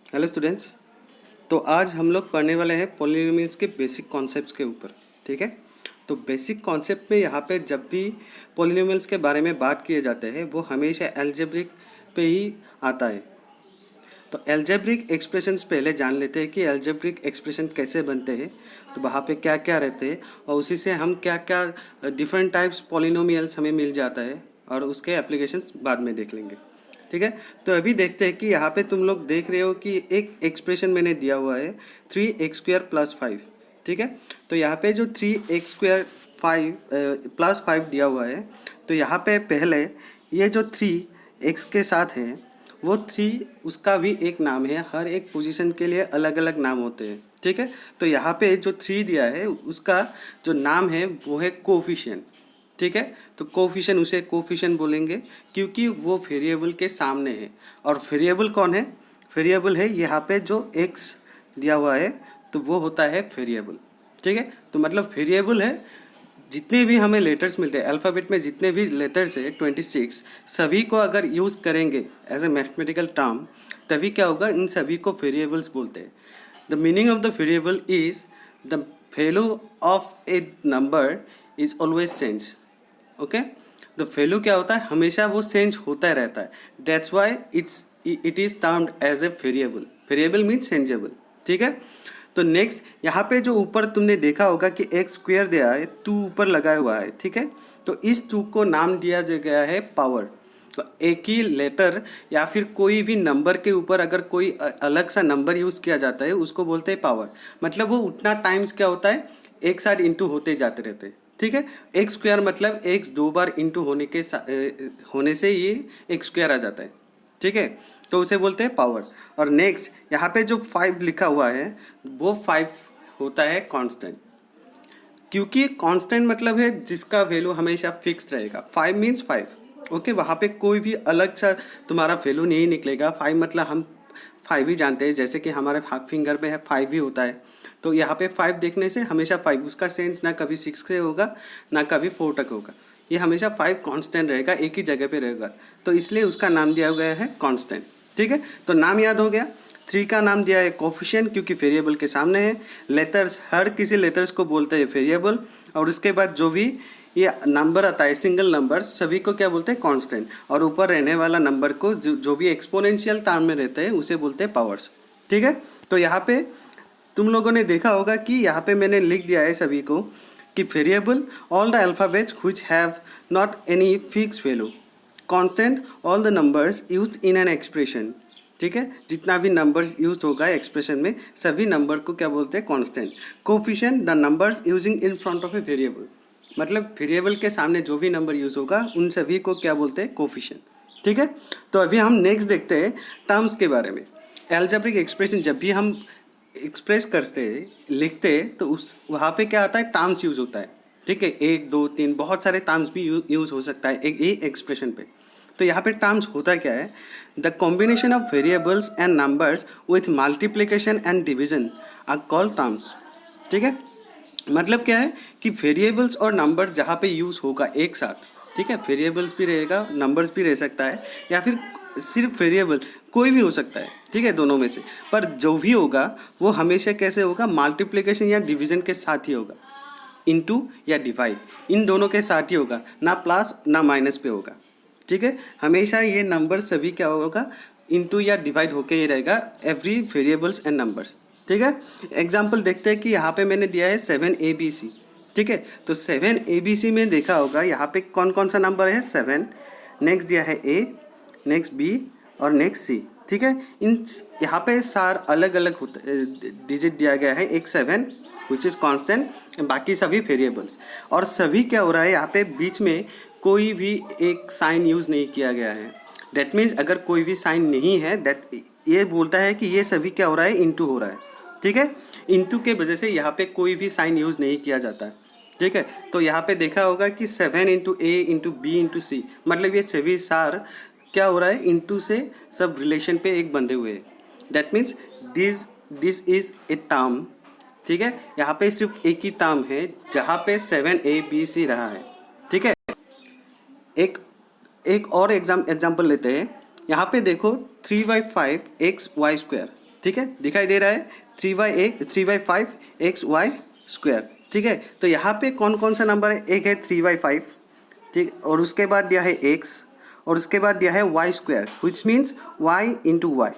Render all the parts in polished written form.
Hello students. तो आज हम लोग पढ़ने वाले हैं पॉलिनोमियल्स के बेसिक कॉन्सेप्ट्स के ऊपर। ठीक है। तो बेसिक कॉन्सेप्ट में यहाँ पे जब भी पॉलिनोमियल्स के बारे में बात किए जाते हैं वो हमेशा अलजेब्रिक पे ही आता है। तो अलजेब्रिक एक्सप्रेशंस पहले जान लेते हैं कि अलजेब्रिक एक्सप्रेशन कैसे बनते हैं, तो वहाँ पे क्या क्या रहते हैं और उसी से हम क्या क्या डिफरेंट टाइप्स पॉलिनोमियल्स हमें मिल जाता है और उसके एप्लीकेशंस बाद में देख लेंगे। ठीक है। तो अभी देखते हैं कि यहाँ पे तुम लोग देख रहे हो कि एक एक्सप्रेशन मैंने दिया हुआ है 3x² + 5। ठीक है। तो यहाँ पे जो 3x² 5 +5 दिया हुआ है, तो यहाँ पे पहले ये जो 3x के साथ है वो 3 उसका भी एक नाम है। हर एक पोजीशन के लिए अलग अलग नाम होते हैं। ठीक है। तो यहाँ पे जो 3 दिया है उसका जो नाम है वो है कोफिशिएंट। ठीक है। तो कोफिशिएंट, उसे कोफिशिएंट बोलेंगे क्योंकि वो वेरिएबल के सामने है। और वेरिएबल कौन है? वेरिएबल है यहाँ पे जो x दिया हुआ है, तो वो होता है वेरिएबल। ठीक है। तो मतलब वेरिएबल है, जितने भी हमें लेटर्स मिलते हैं अल्फ़ाबेट में, जितने भी लेटर्स है 26, सभी को अगर यूज़ करेंगे एज ए मैथमेटिकल टर्म, तभी क्या होगा, इन सभी को वेरिएबल्स बोलते हैं। The meaning of the variable is the value of a number is always change. Okay. The value क्या होता है, हमेशा वो चेंज होता रहता है। That's why it is termed as a variable. Variable means changeable. ठीक है। तो नेक्स्ट यहाँ पे जो ऊपर तुमने देखा होगा कि x² दिया है, 2 ऊपर लगा हुआ है। ठीक है। तो इस 2 को नाम दिया गया है पावर। तो एक ही लेटर या फिर कोई भी नंबर के ऊपर अगर कोई अलग सा नंबर यूज़ किया जाता है उसको बोलते हैं पावर। मतलब वो उतना टाइम्स क्या होता है, एक साथ इंटू होते जाते रहते हैं। ठीक है। x² मतलब x 2 बार इंटू होने से ये x² आ जाता है। ठीक है। तो उसे बोलते हैं पावर। और नेक्स्ट यहाँ पे जो 5 लिखा हुआ है वो 5 होता है कांस्टेंट, क्योंकि कांस्टेंट मतलब है जिसका वैल्यू हमेशा फिक्स रहेगा। 5 मीन्स 5। ओके। वहाँ पे कोई भी अलग सा तुम्हारा वैल्यू नहीं निकलेगा। 5 मतलब हम 5 ही जानते हैं, जैसे कि हमारे फिंगर में है 5 ही होता है। तो यहाँ पे 5 देखने से हमेशा 5, उसका सेंस ना कभी 6 से होगा ना कभी 4 तक होगा। ये हमेशा 5 कांस्टेंट रहेगा, एक ही जगह पे रहेगा। तो इसलिए उसका नाम दिया गया है कांस्टेंट। ठीक है। तो नाम याद हो गया। 3 का नाम दिया है कोफिशिएंट क्योंकि वेरिएबल के सामने है। लेटर्स, हर किसी लेटर्स को बोलते हैं वेरिएबल। और उसके बाद जो भी ये नंबर आता है, सिंगल नंबर, सभी को क्या बोलते हैं, कांस्टेंट। और ऊपर रहने वाला नंबर को जो भी एक्सपोनेंशियल टर्म में रहते हैं उसे बोलते हैं पावर्स। ठीक है। तो यहाँ पे तुम लोगों ने देखा होगा कि यहाँ पे मैंने लिख दिया है सभी को कि variable all the alphabets which have not any fix value, constant all the numbers used in an expression. ठीक है। जितना भी नंबर्स यूज होगा एक्सप्रेशन में, सभी नंबर को क्या बोलते हैं, constant. Coefficient the numbers using in front of a variable, मतलब वेरिएबल के सामने जो भी नंबर यूज होगा उन सभी को क्या बोलते हैं, कोफिशिएंट। ठीक है। तो अभी हम नेक्स्ट देखते हैं टर्म्स के बारे में। एल्जेब्रिक एक्सप्रेशन जब भी हम एक्सप्रेस करते हैं, लिखते हैं, तो उस वहाँ पे क्या आता है, टर्म्स यूज होता है। ठीक है। 1 2 3 बहुत सारे टर्म्स भी यूज हो सकता है एक एक्सप्रेशन पे। तो यहाँ पे टर्म्स होता क्या है, the combination of variables and numbers with multiplication and division are called terms. ठीक है। मतलब क्या है कि वेरिएबल्स और नंबर्स जहाँ पे यूज़ होगा एक साथ, ठीक है, वेरिएबल्स भी रहेगा, नंबर्स भी रह सकता है, या फिर सिर्फ वेरिएबल कोई भी हो सकता है। ठीक है, दोनों में से। पर जो भी होगा वो हमेशा कैसे होगा, मल्टीप्लिकेशन या डिवीजन के साथ ही होगा। इनटू या डिवाइड, इन दोनों के साथ ही होगा, ना प्लस ना माइनस पे होगा। ठीक है। हमेशा ये नंबर सभी क्या होगा, इनटू या डिवाइड होके ही रहेगा, एवरी वेरिएबल्स एंड नंबर्स। ठीक है। एग्जाम्पल देखते हैं कि यहाँ पे मैंने दिया है 7ABC। ठीक है। तो 7ABC में देखा होगा यहाँ पे कौन कौन सा नंबर है, 7। नेक्स्ट दिया है A, नेक्स्ट B और नेक्स्ट C। ठीक है। इन यहाँ पे सार अलग अलग होते डिजिट दिया गया है, एक 7 विच इज़ कॉन्स्टेंट, बाकी सभी वेरिएबल्स। और सभी क्या हो रहा है, यहाँ पे बीच में कोई भी एक साइन यूज़ नहीं किया गया है। डेट मीन्स अगर कोई भी साइन नहीं है, दैट ये बोलता है कि ये सभी क्या हो रहा है, इनटू हो रहा है। ठीक है। इनटू के वजह से यहाँ पे कोई भी साइन यूज़ नहीं किया जाता है। ठीक है। तो यहाँ पे देखा होगा कि 7 into A into B into C, मतलब ये सभी सार क्या हो रहा है, इनटू से सब रिलेशन पे एक बंधे हुए हैं। That means this is a term. ठीक है। यहाँ पे सिर्फ एक ही टर्म है जहाँ पे 7ABC रहा है। ठीक है। एक एक और एग्जाम्पल लेते हैं। यहाँ पे देखो 3/5 XY²। ठीक है, दिखाई दे रहा है 3/5 एक्स वाई स्क्वायर। ठीक है, तो यहाँ पे कौन कौन सा नंबर है, एक है 3/5, ठीक, और उसके बाद दिया है एक्स, और उसके बाद दिया है Y square which means Y into Y.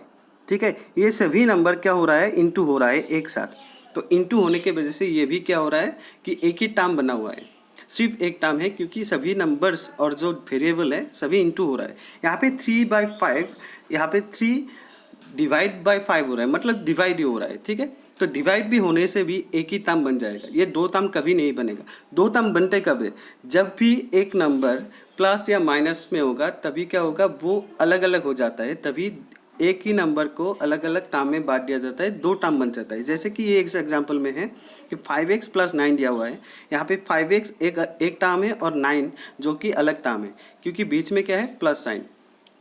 ठीक है, ये सभी नंबर क्या हो रहा है, इंटू हो रहा है एक साथ। तो इंटू होने की वजह से ये भी क्या हो रहा है कि एक ही टर्म बना हुआ है, सिर्फ एक टर्म है, क्योंकि सभी नंबर्स और जो वेरिएबल है सभी इंटू हो रहा है। यहाँ पे 3/5, यहाँ पे 3 डिवाइड बाय 5 हो रहा है, मतलब डिवाइड ही हो रहा है। ठीक है, तो डिवाइड भी होने से भी एक ही टर्म बन जाएगा, ये दो टर्म कभी नहीं बनेगा। दो टर्म बनते कब है, जब भी एक नंबर प्लस या माइनस में होगा तभी क्या होगा, वो अलग अलग हो जाता है, तभी एक ही नंबर को अलग अलग टर्म में बांट दिया जाता है, दो टर्म बन जाता है। जैसे कि ये एक एग्जांपल में है कि 5x + 9 दिया हुआ है, यहाँ पे 5x एक टर्म है और 9 जो कि अलग टर्म है, क्योंकि बीच में क्या है, plus sign,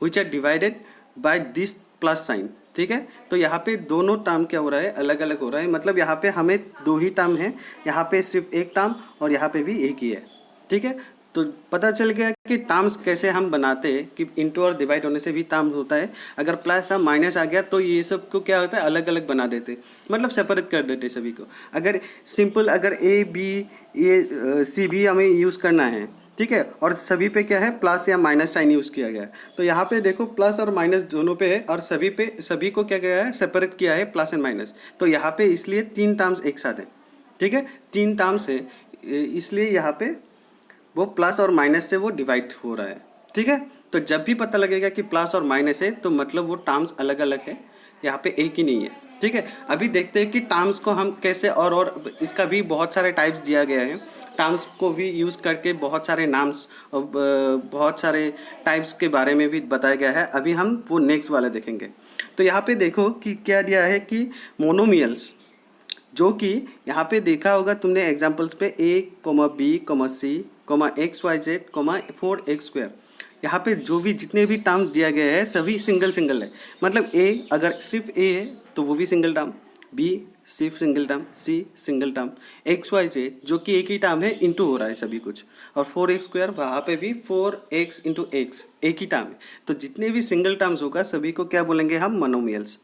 which are divided by this plus sign. ठीक है, तो यहाँ पे दोनों टर्म क्या हो रहा है, अलग अलग हो रहा है, मतलब यहाँ पे हमें दो ही टर्म है, यहाँ पे सिर्फ एक टर्म और यहाँ पे भी एक ही है। ठीक है, तो पता चल गया कि टर्म्स कैसे हम बनाते हैं, कि इंटू और डिवाइड होने से भी टर्म्स होता है। अगर प्लस या माइनस आ गया तो ये सब को क्या होता है, अलग अलग बना देते, मतलब सेपरेट कर देते सभी को। अगर सिंपल अगर ए बी ये सी भी हमें यूज़ करना है, ठीक है, और सभी पे क्या है, प्लस या माइनस साइन यूज़ किया गया है, तो यहाँ पे देखो प्लस और माइनस दोनों पे है, और सभी को क्या गया है, सेपरेट किया है प्लस एंड माइनस। तो यहाँ पे इसलिए तीन टर्म्स एक साथ हैं। ठीक है, तीन टर्म्स है, इसलिए यहाँ पे वो प्लस और माइनस से वो डिवाइड हो रहा है। ठीक है, तो जब भी पता लगेगा कि प्लस और माइनस है तो मतलब वो टर्म्स अलग अलग है, यहाँ पे एक ही नहीं है। ठीक है, अभी देखते हैं कि टर्म्स को हम कैसे, और इसका भी बहुत सारे टाइप्स दिया गया है, टर्म्स को भी यूज़ करके बहुत सारे नाम्स और बहुत सारे टाइप्स के बारे में भी बताया गया है। अभी हम वो नेक्स्ट वाला देखेंगे। तो यहाँ पे देखो कि क्या दिया है कि मोनोमियल्स, जो कि यहाँ पे देखा होगा तुमने एग्जाम्पल्स पे a, b, c, x, y, z, 4x²। यहाँ पे जो भी जितने भी टर्म्स दिया गया है सभी सिंगल सिंगल है, मतलब a अगर सिर्फ a है तो वो भी सिंगल टर्म, b सिर्फ single term, c single term, x, y, z जो कि एक ही टर्म है, इंटू हो रहा है सभी कुछ, और 4x² वहाँ पे भी 4x × x एक ही टर्म है। तो जितने भी सिंगल टर्म्स होगा सभी को क्या बोलेंगे हम, मोनोमियल्स।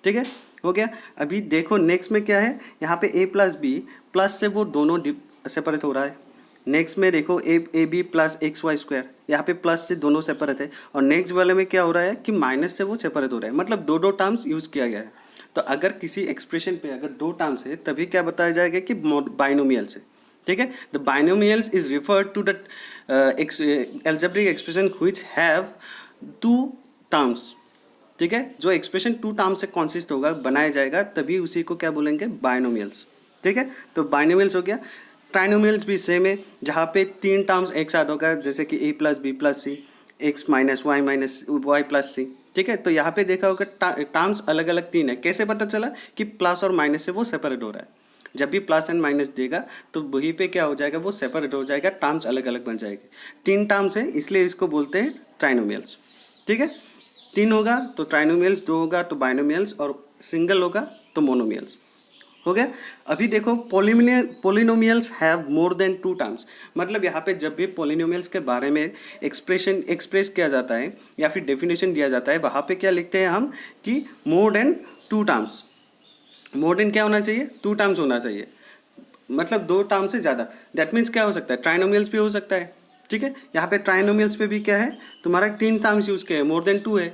ठीक है, हो गया। अभी देखो नेक्स्ट में क्या है, यहाँ पे a + b प्लस से वो दोनों सेपरेट हो रहा है। नेक्स्ट में देखो ab + xy², यहाँ पे प्लस से दोनों सेपरेट है, और नेक्स्ट वाले में क्या हो रहा है कि माइनस से वो सेपरेट हो रहा है, मतलब दो टर्म्स यूज़ किया गया है। तो अगर किसी एक्सप्रेशन पे अगर दो टर्म्स है तभी क्या बताया जाएगा कि बाइनोमियल्स है। ठीक है, the binomials is referred to the algebraic expression which have two terms. ठीक है, जो एक्सप्रेशन टू टर्म से कॉन्सिस्ट होगा, बनाया जाएगा, तभी उसी को क्या बोलेंगे, बाइनोमियल्स। ठीक है, तो बाइनोमियल्स हो गया। ट्राइनोमियल्स भी सेम है, जहाँ पे तीन टर्म्स एक साथ होगा, जैसे कि a + b + c, x - y + c। ठीक है, तो यहाँ पे देखा होगा टर्म्स अलग अलग तीन है। कैसे पता चला कि प्लस और माइनस से वो सेपरेट हो रहा है, जब भी प्लस एंड माइनस देगा तो वहीं पे क्या हो जाएगा, वो सेपरेट हो जाएगा, टर्म्स अलग अलग बन जाएंगे। तीन टर्म्स है इसलिए इसको बोलते हैं ट्राइनोमियल्स। ठीक है, तीन होगा तो ट्राइनोमियल्स, दो होगा तो बाइनोमियल्स, और सिंगल होगा तो मोनोमियल्स। हो गया। अभी देखो polynomials have more than two terms, मतलब यहाँ पे जब भी पोलिनोमियल्स के बारे में एक्सप्रेस किया जाता है या फिर डेफिनेशन दिया जाता है, वहाँ पे क्या लिखते हैं हम कि more than two terms. More than क्या होना चाहिए, टू टर्म्स होना चाहिए, मतलब दो टर्म से ज़्यादा। दैट मीन्स क्या हो सकता है, ट्राइनोमियल्स भी हो सकता है। ठीक है, यहाँ पे ट्राइनोमियल्स पे भी क्या है, तुम्हारा तीन टर्म्स यूज़ किए हैं, मोर देन टू है।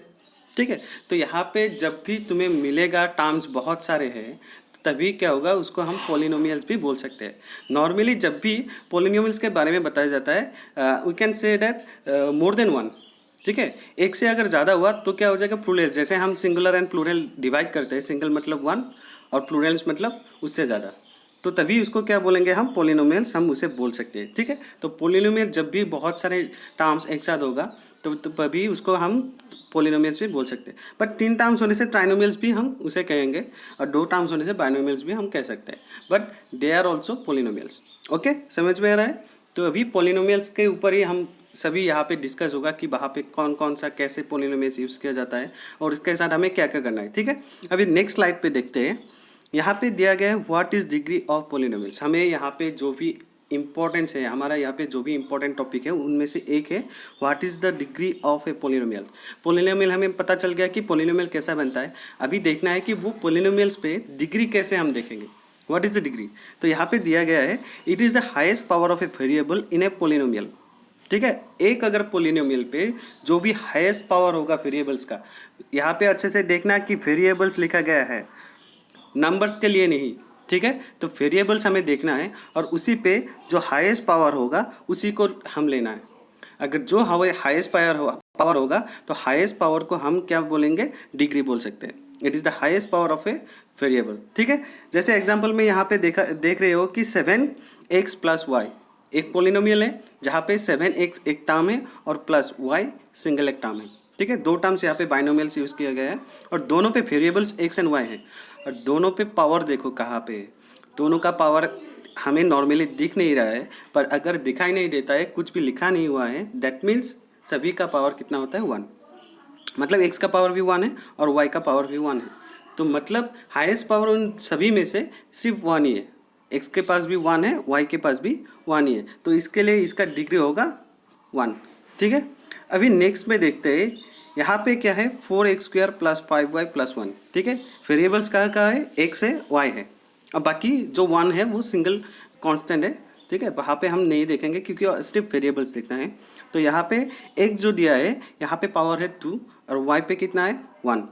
ठीक है, तो यहाँ पे जब भी तुम्हें मिलेगा टर्म्स बहुत सारे हैं तभी क्या होगा, उसको हम पोलिनोमियल्स भी बोल सकते हैं। नॉर्मली जब भी पोलिनोमियल्स के बारे में बताया जाता है we can say that more than one. ठीक है, एक से अगर ज़्यादा हुआ तो क्या हो जाएगा, प्लूरल। जैसे हम सिंगुलर एंड प्लूरल डिवाइड करते हैं, सिंगल मतलब वन और प्लूरल्स मतलब उससे ज़्यादा, तो तभी उसको क्या बोलेंगे हम, पोलिनोमियल्स हम उसे बोल सकते हैं। ठीक है, तो पोलिनोमियल जब भी बहुत सारे टर्म्स एक साथ होगा तो तभी उसको हम पोलिनोमियल्स भी बोल सकते हैं। बट तीन टर्म्स होने से ट्राइनोमियल्स भी हम उसे कहेंगे, और दो टर्म्स होने से बाइनोमियल्स भी हम कह सकते हैं, but they are also polynomials. Okay, समझ में आ रहा है। तो अभी पोलिनोमियल्स के ऊपर ही हम सभी यहाँ पे डिस्कस होगा कि वहाँ पे कौन कौन सा कैसे पोलिनोमियल्स यूज़ किया जाता है और इसके साथ हमें क्या क्या करना है। ठीक है, अभी नेक्स्ट स्लाइड पे देखते हैं। यहाँ पे दिया गया है what is degree of polynomials. हमें यहाँ पे जो भी इम्पोर्टेंस है हमारा यहाँ पे जो भी इम्पोर्टेंट टॉपिक है उनमें से एक है what is the degree of A polynomial. Polynomial हमें पता चल गया कि पोलिनोमियल कैसा बनता है, अभी देखना है कि वो पोलिनोमियल्स पे डिग्री कैसे हम देखेंगे। व्हाट इज़ द डिग्री, तो यहाँ पे दिया गया है it is the highest power of a variable in A polynomial. ठीक है, एक अगर पोलिनोमियल पे जो भी हाईएस्ट पावर होगा वेरिएबल्स का, यहाँ पे अच्छे से देखना कि वेरिएबल्स लिखा गया है नंबर्स के लिए नहीं। ठीक है, तो वेरिएबल्स हमें देखना है और उसी पे जो हाईएस्ट पावर होगा उसी को हम लेना है। अगर जो हाईएस्ट पावर होगा तो हाईएस्ट पावर को हम क्या बोलेंगे, डिग्री बोल सकते हैं। It is the highest power of a variable. ठीक है, जैसे एग्जांपल में यहाँ पे देख रहे हो कि 7x प्लस वाई एक पोलिनोमियल है जहाँ पे 7x एक टर्म है और प्लस y सिंगल एक टर्म है। ठीक है, दो टर्म्स यहाँ पे बाइनोमियल्स यूज़ किया गया है और दोनों पे वेरिएबल्स x एंड y हैं और दोनों पे पावर देखो कहाँ पे है। दोनों का पावर हमें नॉर्मली दिख नहीं रहा है, पर अगर दिखाई नहीं देता है, कुछ भी लिखा नहीं हुआ है, दैट मीन्स सभी का पावर कितना होता है 1। मतलब x का पावर भी 1 है और y का पावर भी 1 है, तो मतलब हाईएस्ट पावर उन सभी में से सिर्फ 1 ही है। x के पास भी 1 है, y के पास भी 1 ही है, तो इसके लिए इसका डिग्री होगा 1। ठीक है, अभी नेक्स्ट में देखते हैं यहाँ पे क्या है 4x² प्लस 5y प्लस 1। ठीक है, वेरिएबल्स कहाँ है, x है, y है, अब बाकी जो 1 है वो सिंगल कांस्टेंट है। ठीक है, वहाँ पे हम नहीं देखेंगे क्योंकि सिर्फ वेरिएबल्स देखना है। तो यहाँ पे x जो दिया है यहाँ पे पावर है 2 और y पे कितना है 1।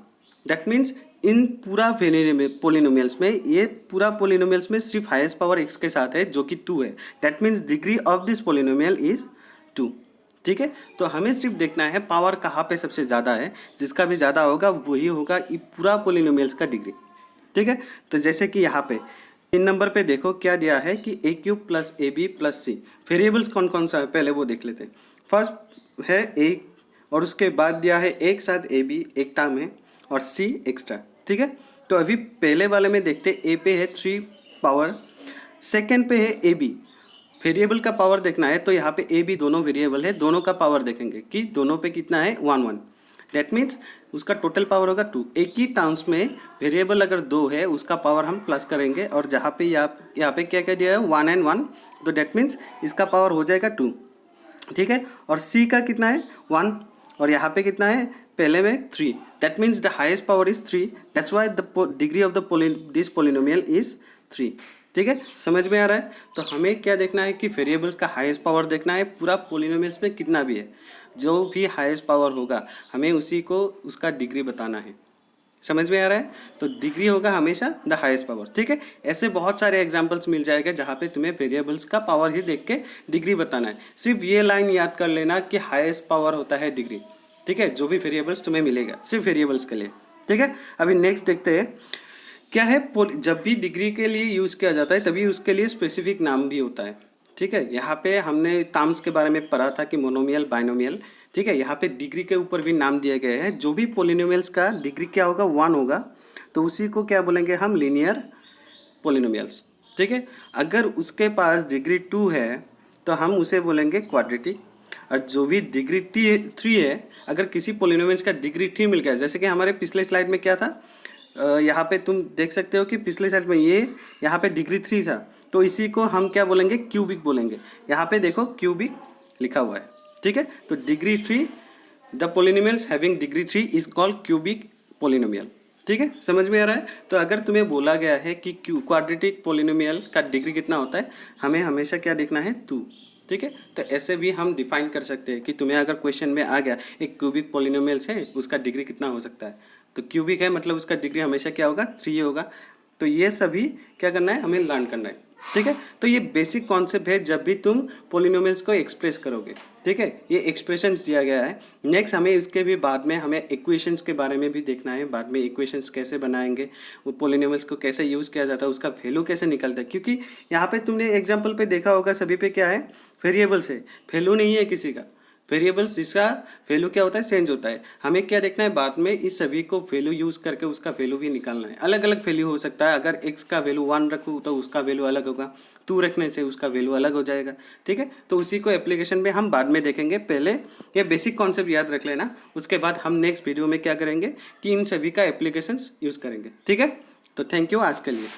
दैट मीन्स इन पूरा पोलिनोमियल्स में, ये पूरा पोलिनोमियल्स में सिर्फ हाईएस्ट पावर x के साथ है जो कि 2 है। That means degree of this polynomial is 2। ठीक है, तो हमें सिर्फ देखना है पावर कहाँ पे सबसे ज़्यादा है, जिसका भी ज़्यादा होगा वही होगा ये पूरा पोलिनोमियल्स का डिग्री। ठीक है, तो जैसे कि यहाँ पे 3 नंबर पे देखो क्या दिया है कि a³ plus ab plus c। Variables कौन कौन सा है पहले वो देख लेते हैं। फर्स्ट है a और उसके बाद दिया है एक साथ ab एक टर्म है और c एक्स्ट्रा। ठीक है, तो अभी पहले वाले में देखते a पे है 3 पावर, सेकेंड पे है ab। वेरिएबल का पावर देखना है तो यहाँ पे ab दोनों वेरिएबल है, दोनों का पावर देखेंगे कि दोनों पे कितना है 1 1। दैट मीन्स उसका टोटल पावर होगा 2। एक ही टर्म्स में वेरिएबल अगर 2 है उसका पावर हम प्लस करेंगे और जहाँ पे यहाँ पे क्या क्या दिया है 1 एंड 1, तो दैट मीन्स इसका पावर हो जाएगा 2। ठीक है, और c का कितना है 1 और यहाँ पे कितना है पहले में 3। That means the highest power is 3। That's why the degree of this polynomial is 3। ठीक है, समझ में आ रहा है। तो हमें क्या देखना है कि वेरिएबल्स का हाईएस्ट पावर देखना है, पूरा पोलिनोमियल्स में कितना भी है, जो भी हाईएस्ट पावर होगा हमें उसी को उसका डिग्री बताना है। समझ में आ रहा है, तो डिग्री होगा हमेशा द हाईएस्ट पावर। ठीक है, ऐसे बहुत सारे एग्जांपल्स मिल जाएगा जहाँ पे तुम्हें वेरिएबल्स का पावर ही देख के डिग्री बताना है। सिर्फ ये लाइन याद कर लेना कि हाईएस्ट पावर होता है डिग्री। ठीक है, जो भी वेरिएबल्स तुम्हें मिलेगा सिर्फ वेरिएबल्स के लिए। ठीक है, अभी नेक्स्ट देखते हैं क्या है। जब भी डिग्री के लिए यूज़ किया जाता है तभी उसके लिए स्पेसिफिक नाम भी होता है। ठीक है, यहाँ पे हमने टर्म्स के बारे में पढ़ा था कि मोनोमियल बाइनोमियल। ठीक है, यहाँ पे डिग्री के ऊपर भी नाम दिए गए हैं। जो भी पोलिनोमियल्स का डिग्री क्या होगा 1 होगा, तो उसी को क्या बोलेंगे हम, लीनियर पोलिनोमियल्स। ठीक है, अगर उसके पास डिग्री 2 है तो हम उसे बोलेंगे क्वाड्रेटिक। और जो भी डिग्री 3 है, अगर किसी पोलिनोमियल्स का डिग्री 3 मिल गया, जैसे कि हमारे पिछले स्लाइड में क्या था, यहाँ पे तुम देख सकते हो कि पिछले स्लाइड में ये यहाँ पे डिग्री 3 था, तो इसी को हम क्या बोलेंगे, क्यूबिक बोलेंगे। यहाँ पे देखो क्यूबिक लिखा हुआ है। ठीक है, तो degree 3, the polynomials having degree 3 is called cubic polynomial. ठीक है, समझ में आ रहा है। तो अगर तुम्हें बोला गया है कि क्वाड्रेटिक पोलिनोमियल का डिग्री कितना होता है, हमें हमेशा क्या देखना है 2। ठीक है, तो ऐसे भी हम डिफाइन कर सकते हैं कि तुम्हें अगर क्वेश्चन में आ गया एक क्यूबिक पोलिनोमियल्स है, उसका डिग्री कितना हो सकता है, तो क्यूबिक है मतलब उसका डिग्री हमेशा क्या होगा 3 होगा। तो ये सभी क्या करना है, हमें लर्न करना है। ठीक है, तो ये बेसिक कॉन्सेप्ट है जब भी तुम पोलिनोमियल्स को एक्सप्रेस करोगे। ठीक है, ये एक्सप्रेशंस दिया गया है। नेक्स्ट हमें इसके भी बाद में हमें इक्वेशंस के बारे में भी देखना है। बाद में इक्वेशंस कैसे बनाएंगे, वो पोलिनोमियल्स को कैसे यूज़ किया जाता है, उसका वैल्यू कैसे निकलता है। क्योंकि यहाँ पे तुमने एग्जाम्पल पे देखा होगा सभी पे क्या है, वेरिएबल्स है, वैल्यू नहीं है किसी का। वेरिएबल्स जिसका वैल्यू क्या होता है, चेंज होता है। हमें क्या देखना है, बाद में इस सभी को वैल्यू यूज़ करके उसका वैल्यू भी निकालना है। अलग अलग वैल्यू हो सकता है। अगर x का वैल्यू 1 रखूँ तो उसका वैल्यू अलग होगा, 2 रखने से उसका वैल्यू अलग हो जाएगा। ठीक है, तो उसी को एप्लीकेशन में हम बाद में देखेंगे। पहले ये बेसिक कॉन्सेप्ट याद रख लेना, उसके बाद हम नेक्स्ट वीडियो में क्या करेंगे कि इन सभी का एप्लीकेशंस यूज़ करेंगे। ठीक है, तो थैंक यू आज के लिए।